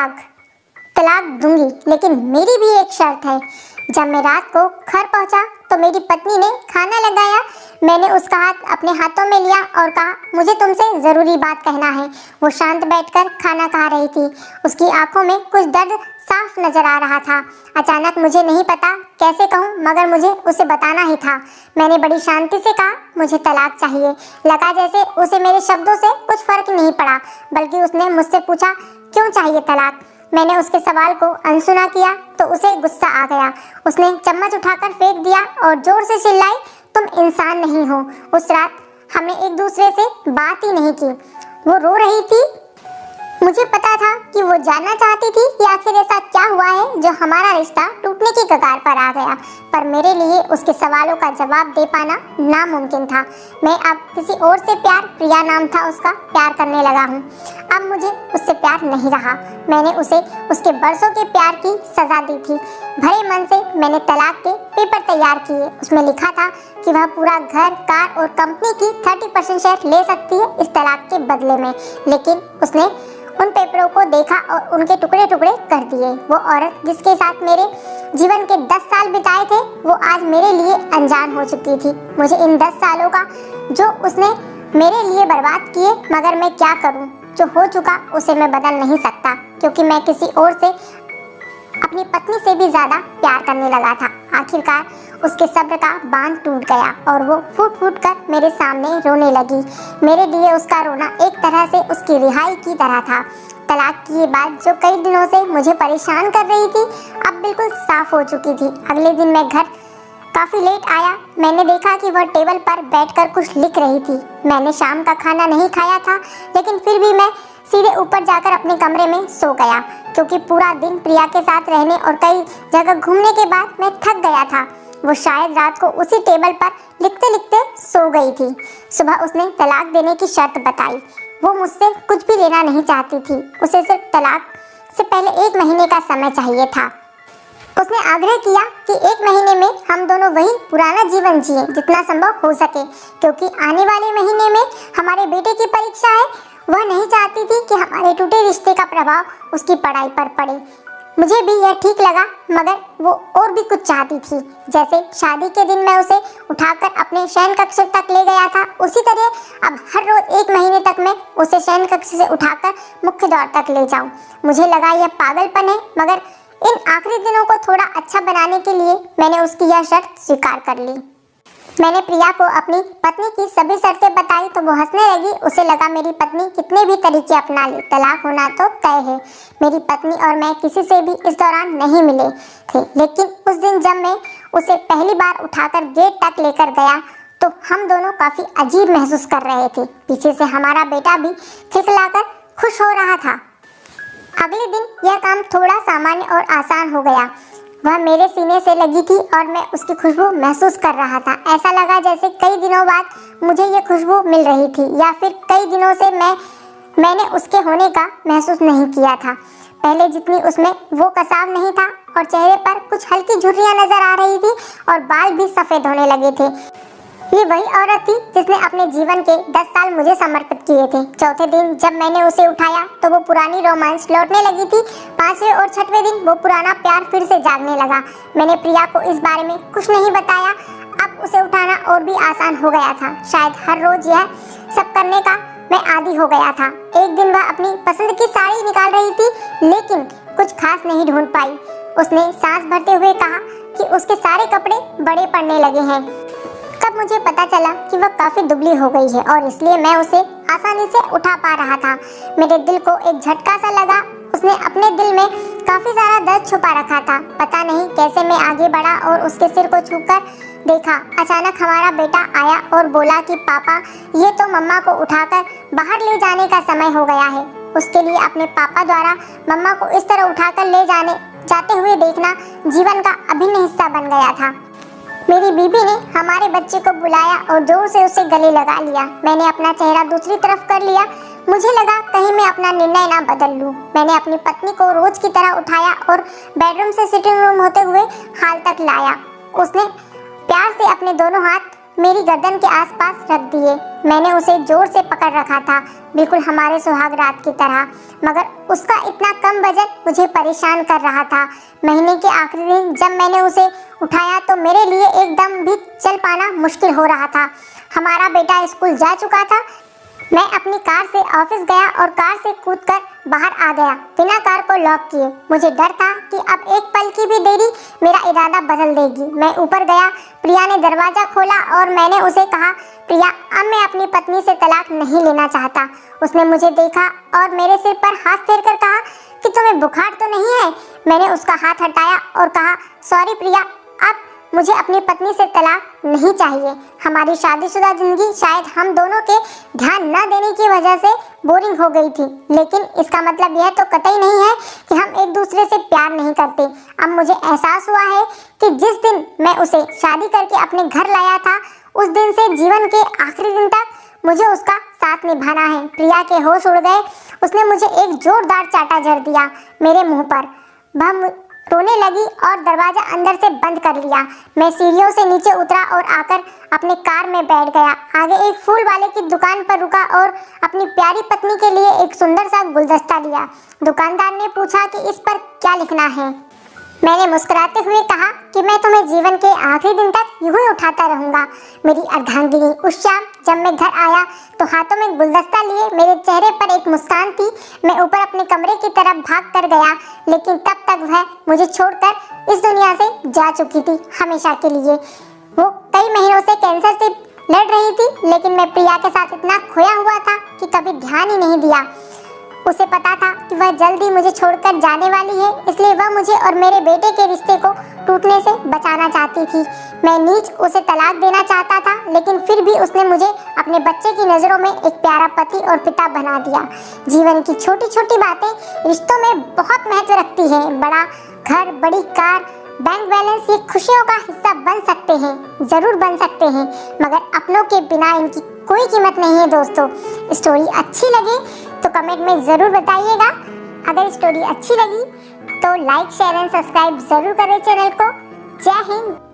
तलाक तलाक दूंगी, लेकिन मेरी भी एक शर्त है। जब मैं रात को घर पहुंचा तो मेरी पत्नी ने खाना लगाया। मैंने उसका हाथ अपने हाथों में लिया और कहा, मुझे तुमसे ज़रूरी बात कहना है। वो शांत बैठकर खाना खा रही थी। उसकी आंखों में कुछ दर्द साफ नजर आ रहा था। अचानक मुझे नहीं पता कैसे कहूँ, मगर मुझे उसे बताना ही था। मैंने बड़ी शांति से कहा, मुझे तलाक चाहिए। लगा जैसे उसे मेरे शब्दों से कुछ फर्क नहीं पड़ा, बल्कि उसने मुझसे पूछा, क्यों चाहिए तलाक। मैंने उसके सवाल को अनसुना किया तो उसे गुस्सा आ गया। उसने चम्मच उठाकर फेंक दिया और जोर से चिल्लाई, तुम इंसान नहीं हो। उस रात हमने एक दूसरे से बात ही नहीं की। वो रो रही थी। मुझे पता था कि वो जानना चाहती थी कि आखिर ऐसा क्या हुआ है जो हमारा रिश्ता टूटने की कगार पर आ गया, पर मेरे लिए उसके सवालों का जवाब दे पाना नामुमकिन था। मैं अब किसी और से प्रिया नाम था उसका, प्यार करने लगा हूँ। अब मुझे उससे प्यार नहीं रहा। मैंने उसे उसके बरसों के प्यार की सजा दी थी। भरे मन से मैंने तलाक के पेपर तैयार किए। उसमें लिखा था कि वह पूरा घर, कार और कंपनी की 30% शेयर ले सकती है इस तलाक के बदले में। लेकिन उसने उन पेपरों को देखा और उनके टुकड़े टुकड़े कर दिए। वो औरत जिसके साथ मेरे जीवन के 10 साल बिताए थे, वो आज मेरे लिए अनजान हो चुकी थी। मुझे इन 10 सालों का जो उसने मेरे लिए बर्बाद किए, मगर मैं क्या करूं? जो हो चुका उसे मैं बदल नहीं सकता, क्योंकि मैं किसी और से अपनी पत्नी से भी ज्यादा प्यार करने लगा था। आखिरकार उसके सब्र का बांध टूट गया और वो फूट फूट कर मेरे सामने रोने लगी। मेरे लिए उसका रोना एक तरह से उसकी रिहाई की तरह था। तलाक की ये बात जो कई दिनों से मुझे परेशान कर रही थी, अब बिल्कुल साफ हो चुकी थी। अगले दिन मैं घर काफ़ी लेट आया। मैंने देखा कि वह टेबल पर बैठकर कुछ लिख रही थी। मैंने शाम का खाना नहीं खाया था, लेकिन फिर भी मैं सीधे ऊपर जाकर अपने कमरे में सो गया, क्योंकि पूरा दिन प्रिया के साथ रहने और कई जगह घूमने के बाद मैं थक गया था। वो शायद रात को उसी टेबल पर लिखते लिखते सो गई थी। सुबह उसने तलाक देने की शर्त बताई। वो मुझसे कुछ भी लेना नहीं चाहती थी। उसे सिर्फ तलाक से पहले 1 महीने का समय चाहिए था। उसने आग्रह किया कि 1 महीने में हम दोनों वही पुराना जीवन जिए जितना संभव हो सके, क्योंकि आने वाले महीने में हमारे बेटे की परीक्षा है। वह नहीं चाहती थी कि हमारे टूटे रिश्ते का प्रभाव उसकी पढ़ाई पर पड़े। मुझे भी यह ठीक लगा, मगर वो और भी कुछ चाहती थी। जैसे शादी के दिन मैं उसे उठाकर अपने शयन कक्ष तक ले गया था, उसी तरह अब हर रोज 1 महीने तक मैं उसे शयन कक्ष से उठाकर मुख्य द्वार तक ले जाऊं। मुझे लगा यह पागलपन है, मगर इन आखिरी दिनों को थोड़ा अच्छा बनाने के लिए मैंने उसकी यह शर्त स्वीकार कर ली। मैंने प्रिया को अपनी पत्नी की सभी शर्तें बताई तो वो हंसने लगी। उसे लगा मेरी पत्नी कितने भी तरीके अपना ले, तलाक होना तो तय है। मेरी पत्नी और मैं किसी से भी इस दौरान नहीं मिले थे, लेकिन उस दिन जब मैं उसे पहली बार उठाकर गेट तक लेकर गया तो हम दोनों काफ़ी अजीब महसूस कर रहे थे। पीछे से हमारा बेटा भी खिलखिलाकर खुश हो रहा था। अगले दिन यह काम थोड़ा सामान्य और आसान हो गया। वह मेरे सीने से लगी थी और मैं उसकी खुशबू महसूस कर रहा था। ऐसा लगा जैसे कई दिनों बाद मुझे ये खुशबू मिल रही थी, या फिर कई दिनों से मैंने उसके होने का महसूस नहीं किया था। पहले जितनी उसमें वो कसाव नहीं था और चेहरे पर कुछ हल्की झुर्रियाँ नजर आ रही थी और बाल भी सफ़ेद होने लगे थे। ये वही औरत थी जिसने अपने जीवन के 10 साल मुझे समर्पित किए थे। चौथे दिन जब मैंने उसे उठाया तो वो पुरानी रोमांस लौटने लगी थी। 5वें और 6वें दिन वो पुराना प्यार फिर से जागने लगा। मैंने प्रिया को इस बारे में कुछ नहीं बताया। अब उसे उठाना और भी आसान हो गया था। शायद हर रोज यह सब करने का मैं आदी हो गया था। एक दिन वह अपनी पसंद की साड़ी निकाल रही थी, लेकिन कुछ खास नहीं ढूंढ पाई। उसने सांस भरते हुए कहा कि उसके सारे कपड़े बड़े पड़ने लगे हैं। तब मुझे पता चला कि वह काफ़ी दुबली हो गई है और इसलिए मैं उसे आसानी से उठा पा रहा था। मेरे दिल को एक झटका सा लगा। उसने अपने दिल में काफ़ी सारा दर्द छुपा रखा था। पता नहीं कैसे मैं आगे बढ़ा और उसके सिर को छूकर देखा। अचानक हमारा बेटा आया और बोला कि पापा, ये तो मम्मा को उठाकर बाहर ले जाने का समय हो गया है। उसके लिए अपने पापा द्वारा मम्मा को इस तरह उठाकर ले जाते हुए देखना जीवन का अभिन्न हिस्सा बन गया था। मेरी बीबी ने हमारे बच्चे को बुलाया और जोर से उसे गले लगा लिया। मैंने अपना चेहरा दूसरी तरफ कर लिया। मुझे लगा कहीं मैं अपना निर्णय ना बदल लूं। मैंने अपनी पत्नी को रोज की तरह उठाया और बेडरूम से सिटिंग रूम होते हुए हाल तक लाया। उसने प्यार से अपने दोनों हाथ मेरी गर्दन के आसपास रख दिए। मैंने उसे जोर से पकड़ रखा था, बिल्कुल हमारे सुहाग रात की तरह, मगर उसका इतना कम वजन मुझे परेशान कर रहा था। महीने के आखिरी दिन जब मैंने उसे उठाया तो मेरे लिए एकदम भी चल पाना मुश्किल हो रहा था। हमारा बेटा स्कूल जा चुका था। मैं अपनी कार से ऑफिस गया और कार से कूदकर बाहर आ गया, बिना कार को लॉक किए। मुझे डर था कि अब एक पल की भी देरी मेरा इरादा बदल देगी। मैं ऊपर गया, प्रिया ने दरवाज़ा खोला और मैंने उसे कहा, प्रिया, अब मैं अपनी पत्नी से तलाक नहीं लेना चाहता। उसने मुझे देखा और मेरे सिर पर हाथ फेरकर कहा कि तुम्हें बुखार तो नहीं है? मैंने उसका हाथ हटाया और कहा, सॉरी प्रिया, अब मुझे अपनी पत्नी से तलाक नहीं चाहिए। हमारी शादीशुदा जिंदगी शायद हम दोनों के ध्यान न देने की वजह से बोरिंग हो गई थी, लेकिन इसका मतलब यह तो कतई नहीं है कि हम एक दूसरे से प्यार नहीं करते। अब मुझे एहसास हुआ है कि जिस दिन मैं उसे शादी करके अपने घर लाया था, उस दिन से जीवन के आखिरी दिन तक मुझे उसका साथ निभाना है। प्रिया के होश उड़ गए। उसने मुझे एक जोरदार चाटा जड़ दिया मेरे मुंह पर। वह रोने लगी और दरवाजा अंदर से बंद कर लिया। मैं सीढ़ियों से नीचे उतरा और आकर अपने कार में बैठ गया। आगे एक फूल वाले की दुकान पर रुका और अपनी प्यारी पत्नी के लिए एक सुंदर सा गुलदस्ता लिया। दुकानदार ने पूछा कि इस पर क्या लिखना है। मैंने मुस्कुराते हुए कहा कि मैं तुम्हें जीवन के आखिरी दिन तक यूं ही उठाता रहूंगा, मेरी अर्धांगिनी। उस शाम जब मैं घर आया तो हाथों में गुलदस्ता लिए मेरे चेहरे पर एक मुस्कान थी। मैं ऊपर अपने कमरे की तरफ भाग कर गया, लेकिन तब तक वह मुझे छोड़कर इस दुनिया से जा चुकी थी, हमेशा के लिए। वो कई महीनों से कैंसर से लड़ रही थी, लेकिन मैं प्रिया के साथ इतना खोया हुआ था कि कभी ध्यान ही नहीं दिया। उसे पता था कि वह जल्द ही मुझे छोड़कर जाने वाली है, इसलिए वह मुझे और मेरे बेटे के रिश्ते को टूटने से बचाना चाहती थी। मैं नीच उसे तलाक देना चाहता था, लेकिन फिर भी उसने मुझे अपने बच्चे की नज़रों में एक प्यारा पति और पिता बना दिया। जीवन की छोटी छोटी बातें रिश्तों में बहुत महत्व रखती हैं। बड़ा घर, बड़ी कार, बैंक बैलेंस ये खुशियों का हिस्सा बन सकते हैं, ज़रूर बन सकते हैं, मगर अपनों के बिना इनकी कोई कीमत नहीं है। दोस्तों, स्टोरी अच्छी लगी तो कमेंट में ज़रूर बताइएगा। अगर स्टोरी अच्छी लगी तो लाइक, शेयर एंड सब्सक्राइब ज़रूर करें चैनल को। जय हिंद।